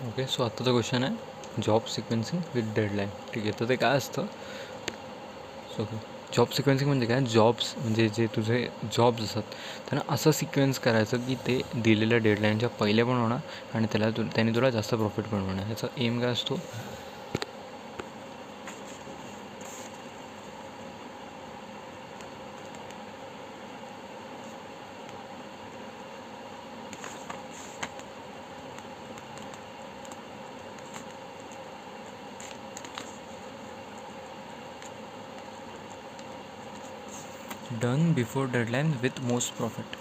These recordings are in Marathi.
ओके, सो आत्ताचा क्वेश्चन आहे जॉब सिक्वेन्सिंग विथ डेडलाईन. ठीक आहे, तर ते काय असतं? सो जॉब सिक्वेन्सिंग म्हणजे काय? जॉब्स म्हणजे जे तुझे जॉब्स असतात त्यांना असं सिक्वेन्स करायचं की ते दिलेल्या डेडलाईनच्या पहिले पण होणार आणि त्याने तुला जास्त प्रॉफिट पण होणार. ह्याचा एम काय असतो? Done before deadline with most profit.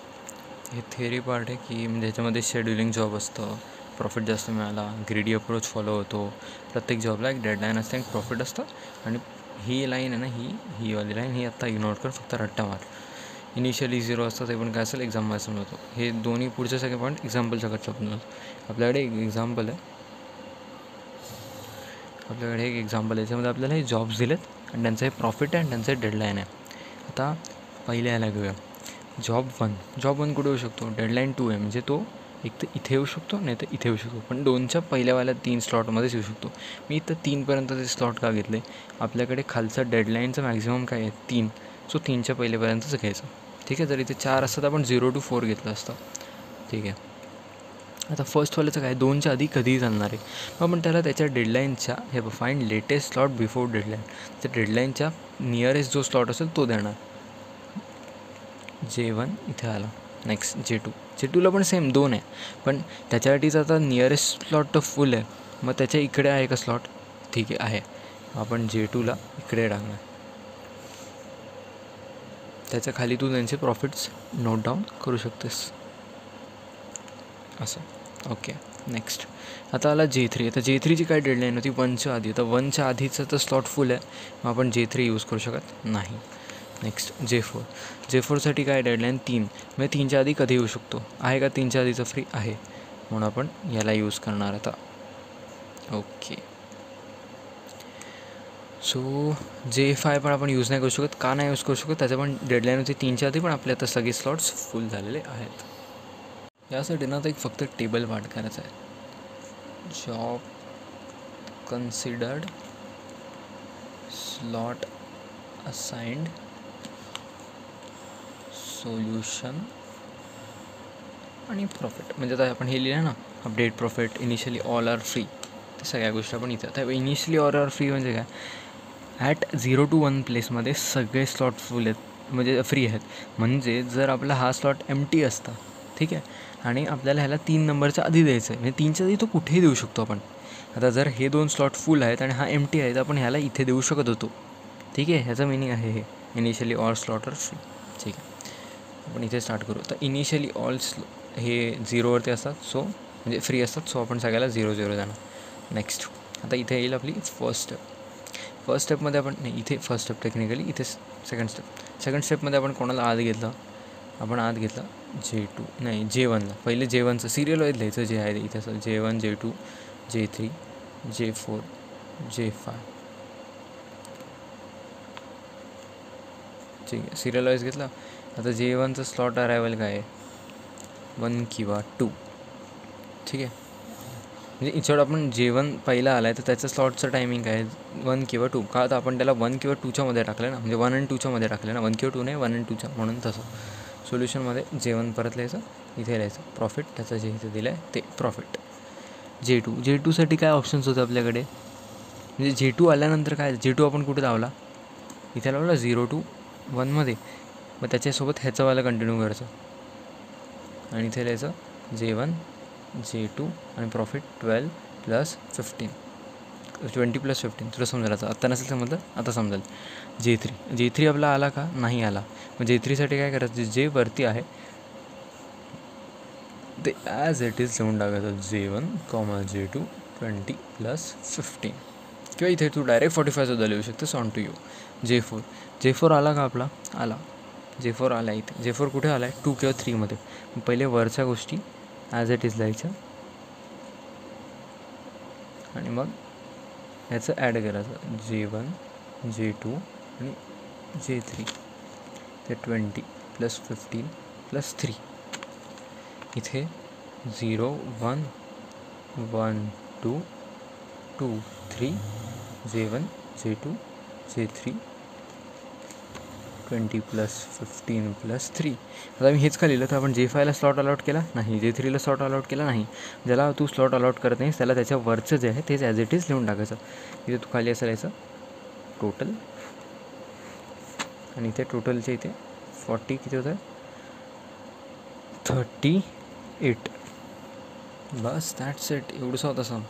हे थिअरी पार्ट आहे की म्हणजे ह्याच्यामध्ये शेड्युलिंग जॉब असतं, प्रॉफिट जास्त मिळाला, ग्रेडी अप्रोच फॉलो होतो, प्रत्येक जॉबला एक डेडलाईन असते आणि प्रॉफिट असतं. आणि ही लाईन आहे ना, ही वाली लाईन ही आत्ता इग्नोर कर, फक्त रट्टा मार. इनिशियली 0 असतं ते पण काय असेल एक्झाममध्ये समजतो. हे दोन्ही पुढचे सगळे पॉईंट एक्झाम्पलच्या सकट समजतो. आपल्याकडे एक एक्झाम्पल आहे, एक एक्झाम्पल आहे याच्यामध्ये आपल्याला हे जॉब्स दिलेत आणि त्यांचं हे प्रॉफिट आहे आणि त्यांचं हे डेडलाईन आहे. आता पहिले यायला घेऊया. जॉब वन कुठे येऊ शकतो? डेडलाईन 2 आहे म्हणजे तो एक तर इथे येऊ शकतो, नाही तर इथे येऊ शकतो, पण 2च्या पहिल्यावाल्या 3 स्लॉटमध्येच येऊ शकतो. मी इथं 3पर्यंतचे स्लॉट का घेतले? आपल्याकडे खालचं डेडलाईनचं मॅक्झिमम काय आहे? 3. सो 3च्या पहिल्यापर्यंतच घ्यायचं. ठीक आहे, जर इथे 4 असतं तर आपण 0 to 4 घेतलं असतं. ठीक आहे, आता फर्स्टवाल्याचं काय? 2च्या आधी कधीही चालणार आहे. मग आपण त्याला त्याच्या डेडलाईनच्या हे find latest slot before deadline, त्या डेडलाईनच्या नियरेस्ट जो स्लॉट असेल तो देणार. J1 इथे आला. नेक्स्ट J2ला पण सेम 2 आहे, पण त्याच्यासाठीचा आता नियरेस्ट स्लॉट तर फुल आहे. मग त्याच्या इकडे आहे का स्लॉट? ठीक आहे. आपण J2ला इकडे टाकणार. त्याच्या खाली तू त्यांचे प्रॉफिट्स नोट डाऊन करू शकतेस असं. ओके, नेक्स्ट आता आला J3. आता J3ची काय डेडलाईन होती? 1च्या आधी. आता 1च्या आधीचं तर स्लॉट फुल आहे, मग आपण J3 यूज करू शकत नाही. नेक्स्ट J4साठी काय डेडलाईन? 3. म्हणजे 3च्या आधी कधी येऊ शकतो? आहे का 3च्या आधीचं फ्री? आहे, म्हणून आपण याला यूज करणार आता. ओके, सो J5 पण आपण यूज नाही करू शकत. का नाही यूज करू शकत? त्याचं पण डेडलाईन होती 3च्या आधी, पण आपले आता सगळे स्लॉट्स फुल झालेले आहेत. यासाठी ना तर एक फक्त टेबल पार्ट करायचा आहे. Job considered, slot assigned, solution आणि प्रॉफिट. म्हणजे आता आपण हे लिहिलं ना, update profit, initially all are free, ते सगळ्या गोष्टी आपण इथं. आता इनिशियली ऑल आर फ्री म्हणजे काय? ॲट 0 to 1 प्लेसमध्ये सगळे स्लॉट फुल आहेत, म्हणजे फ्री आहेत. म्हणजे जर आपला हा स्लॉट एम्प्टी असता, ठीक आहे, आणि आपल्याला ह्याला 3 नंबरच्या आधी द्यायचं आहे, म्हणजे 3च्या आधी तो कुठेही देऊ शकतो आपण. आता जर हे 2 स्लॉट फुल आहेत आणि हा एम्प्टी आहे, तर आपण ह्याला इथे देऊ शकत होतो. ठीक आहे, ह्याचं मिनिंग आहे हे initially all slot are free. ठीक आहे, आपण इथे स्टार्ट करू. तर इनिशियली ऑल हे 0वरती असतात, सो म्हणजे फ्री असतात, सो आपण सगळ्याला 0 जाणार. नेक्स्ट आता इथे येईल आपली फर्स्ट स्टेपमध्ये आपण नाही, इथे फर्स्ट स्टेप टेक्निकली, इथे सेकंड स्टेपमध्ये आपण कोणाला आत घेतलं? आपण आत घेतलं J2 नाही J1ला. पहिले J1चं सिरियल वाईज लिहायचं जे आहे इथे असं J1 J2 J3 J4 J5. ठीक आहे, सिरियल वाईज घेतला. आता J1चं स्लॉट अरायवल काय आहे? 1 किंवा 2. ठीक आहे, म्हणजे इन्स्टेड आपण J1 पहिला आला आहे तर त्याचं स्लॉटचं टायमिंग काय आहे? 1 किंवा 2. का? तर आपण त्याला 1 किंवा 2च्या मध्ये टाकलं ना, म्हणजे 1 आणि 2च्या मध्ये टाकलं ना, 1 किंवा 2 नाही, 1 आणि 2च्या, म्हणून तसं. सोल्युशनमध्ये J1 परत लिहायचं, इथे लिहायचं प्रॉफिट, त्याचं जे इथे दिलं आहे ते प्रॉफिट. J2साठी काय ऑप्शन्स होते आपल्याकडे? म्हणजे J2 आल्यानंतर काय? J2 आपण कुठे लावला? इथे लावला 0 to 1मध्ये, मग त्याच्यासोबत ह्याचंवाला कंटिन्यू करायचं आणि इथे लिहायचं J1 J2 आणि प्रॉफिट 12 + 15, 20 + 15. तुला समजायला आत्ता नसेल समजलं, आता समजेल. J3 आपला आला का? नाही आला. मग J3साठी काय करायचं? जे वरती आहे ते ॲज इट इज लिहून टाकायचं, J1, J2 20 + 15, किंवा इथे तू डायरेक्ट 45 सुद्धा लिहू शकतेस, ऑन टू यू. J4 आला का आपला? आला. J4 आला इथे. J4 कुठे आला आहे? 2 किंवा 3मध्ये. पहिले वरच्या गोष्टी ॲज इट इज लिहायच्या आणि मग ह्याचं ॲड करायचं J1 J2 आणि J3, ते 20 + 15 + 3. इथे 0 1 1 2 2 3 J1 J2 J3 20 + 15 + 3. आता मी हेच का लिहिलं, तर आपण J5ला स्लॉट अलॉट केला नाही, J3ला स्लॉट अलॉट केला नाही. ज्याला तू स्लॉट अलॉट करत नाहीस त्याला त्याच्या वरचं जे आहे तेच ॲज इट इज लिहून टाकायचं. इथे तू खाली असं लिहायचं टोटल, आणि इथे टोटलचे इथे 40 किती होतं 38. बस दॅट्स इट. एवढंसं होतं सम.